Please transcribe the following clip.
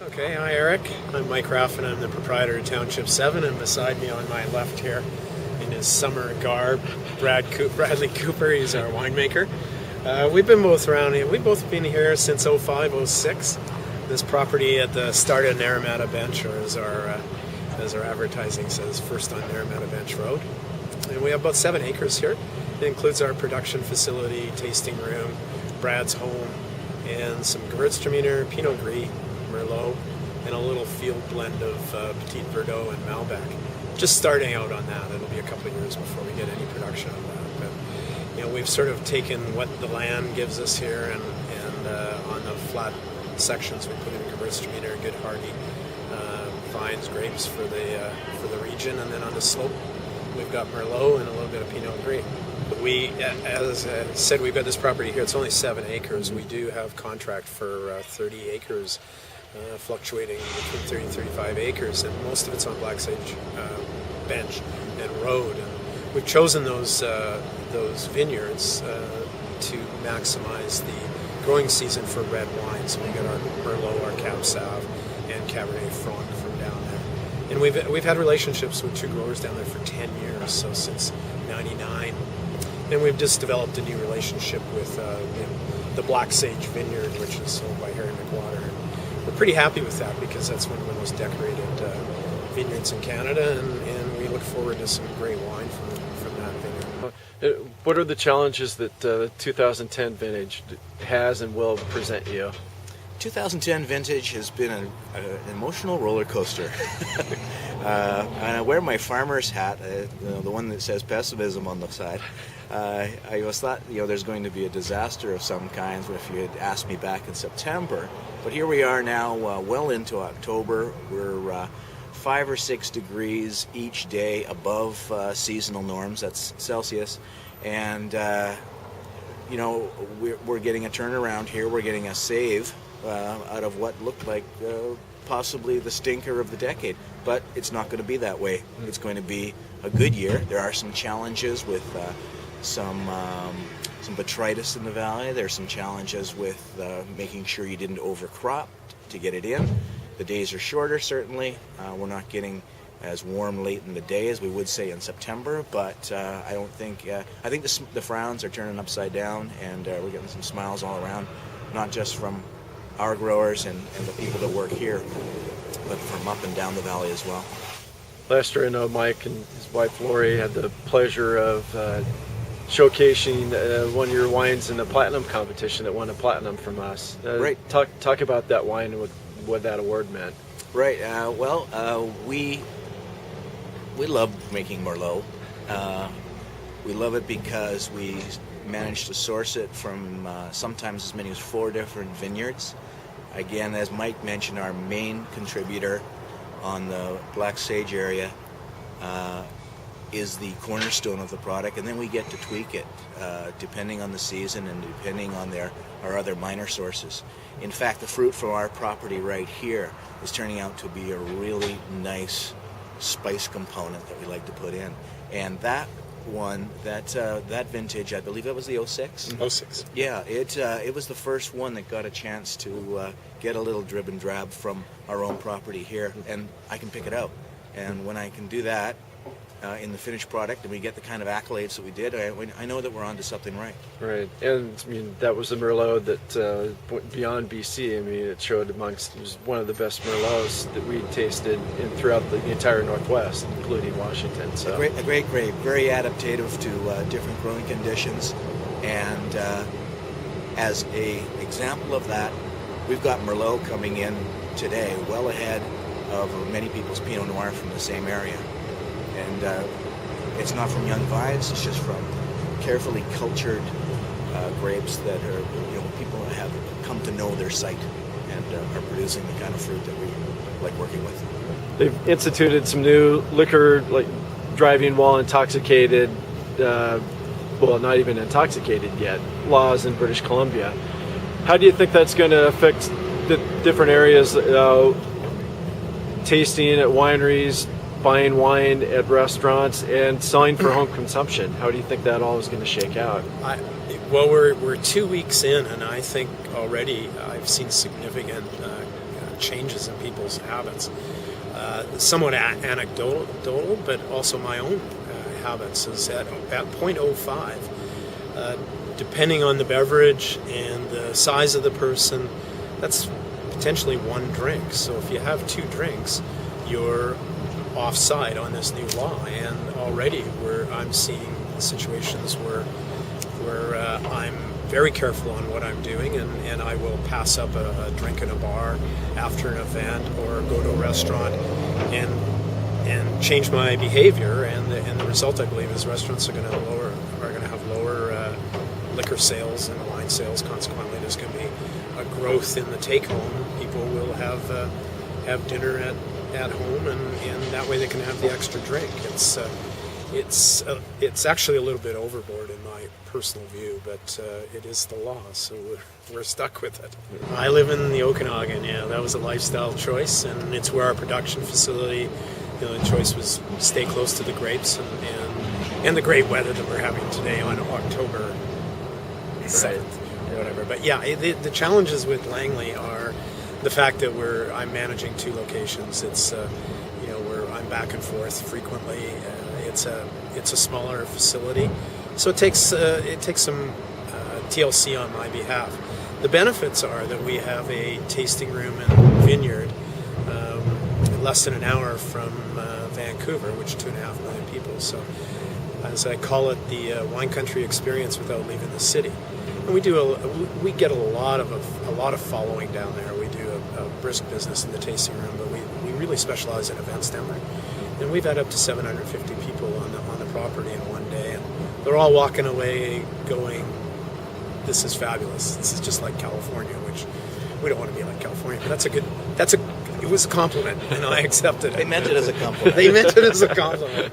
Okay, hi Eric. I'm Mike Raffan. I'm the proprietor of Township 7, and beside me on my left here, in his summer garb, Bradley Cooper. He's our winemaker. We've been both around here. We've both been here since 05, 06. This property at the start of Naramata Bench, or as our advertising says, first on Naramata Bench Road. And we have about 7 acres here. It includes our production facility, tasting room, Brad's home, and some Gewürztraminer, Pinot Gris, Merlot, and a little field blend of Petit Verdot and Malbec. Just starting out on that. It'll be a couple of years before we get any production of that. But we've sort of taken what the land gives us here, and on the flat sections we put in Gewürztraminer, good hardy vines, grapes for the region, and then on the slope we've got Merlot and a little bit of Pinot Gris. We, as I said, we've got this property here. It's only 7 acres. We do have contract for 30 acres, fluctuating between 30 and 35 acres, and most of it's on Black Sage Bench and Road. And we've chosen those vineyards to maximize the growing season for red wine. So we got our Merlot, our Cab Sauv, and Cabernet Franc from down there. And we've had relationships with 2 growers down there for 10 years, so since '99. And we've just developed a new relationship with the Black Sage Vineyard, which is sold by Harry McWater. And we're pretty happy with that because that's one of the most decorated vineyards in Canada, and we look forward to some great wine from that vineyard. What are the challenges that the 2010 vintage has and will present you? 2010 vintage has been an emotional roller coaster. And I wear my farmer's hat, the one that says pessimism on the side. I always thought, there's going to be a disaster of some kind if you had asked me back in September. But here we are now, well into October. We're 5 or 6 degrees each day above seasonal norms. That's Celsius. And, we're getting a turnaround here. We're getting a save out of what looked like possibly the stinker of the decade. But it's not going to be that way. It's going to be a good year. There are some challenges with some botrytis in the valley. There's some challenges with making sure you didn't overcrop to get it in. The days are shorter, certainly. We're not getting as warm late in the day as we would say in September, but I think the frowns are turning upside down, and we're getting some smiles all around, not just from our growers and the people that work here, but from up and down the valley as well. Last year, I know Mike and his wife Lori had the pleasure of showcasing one of your wines in the platinum competition that won a platinum from us. Right. Talk about that wine and what that award meant. Right. We love making Merlot. We love it because we managed to source it from sometimes as many as 4 different vineyards. Again, as Mike mentioned, our main contributor on the Black Sage area is the cornerstone of the product, and then we get to tweak it depending on the season and depending on our other minor sources. In fact, the fruit from our property right here is turning out to be a really nice spice component that we like to put in. And that one, that vintage, I believe that was the 06? 06. Yeah, it was the first one that got a chance to get a little drib and drab from our own property here, and I can pick it out. And when I can do that in the finished product, and we get the kind of accolades that we did, I know that we're onto something right. Right, and I mean that was a Merlot that went beyond BC. I mean, it showed it was one of the best Merlots that we tasted throughout the entire Northwest, including Washington. So a great grape, very adaptive to different growing conditions, and as an example of that, we've got Merlot coming in today, well ahead of many people's Pinot Noir from the same area. And it's not from young vines, it's just from carefully cultured grapes that are, people have come to know their site and are producing the kind of fruit that we like working with. They've instituted some new liquor, like driving while intoxicated, well, not even intoxicated yet, laws in British Columbia. How do you think that's going to affect the different areas, tasting at wineries, buying wine at restaurants, and selling for home consumption? How do you think that all is going to shake out? Well, we're 2 weeks in, and I think already I've seen significant changes in people's habits. Somewhat anecdotal, but also my own habits is at 0.05. Depending on the beverage and the size of the person, that's potentially one drink. So if you have 2 drinks, you're offside on this new law. And already I'm seeing situations where I'm very careful on what I'm doing, and I will pass up a drink in a bar after an event or go to a restaurant and change my behavior. And the result, I believe, is restaurants are going to have lower liquor sales and wine sales. Consequently, there's going to be a growth in the take-home. People will have dinner at home, and that way they can have the extra drink. It's actually a little bit overboard in my personal view, but it is the law, so we're stuck with it. I live in the Okanagan. Yeah, that was a lifestyle choice, and it's where our production facility. The choice was stay close to the grapes and the great weather that we're having today on October 7th, or whatever. But yeah, the challenges with Langley are the fact that I'm managing 2 locations. It's where I'm back and forth frequently. It's a smaller facility, so it takes some TLC on my behalf. The benefits are that we have a tasting room and vineyard less than an hour from Vancouver, which 2.5 million people. So, as I call it, the wine country experience without leaving the city. And we get a lot of following down there. We do a brisk business in the tasting room, but we really specialize in events down there. And we've had up to 750 people on the property in one day, and they're all walking away going, "This is fabulous. This is just like California," which we don't want to be like California, but it was a compliment, and I accepted it. They meant it as a compliment. They meant it as a compliment.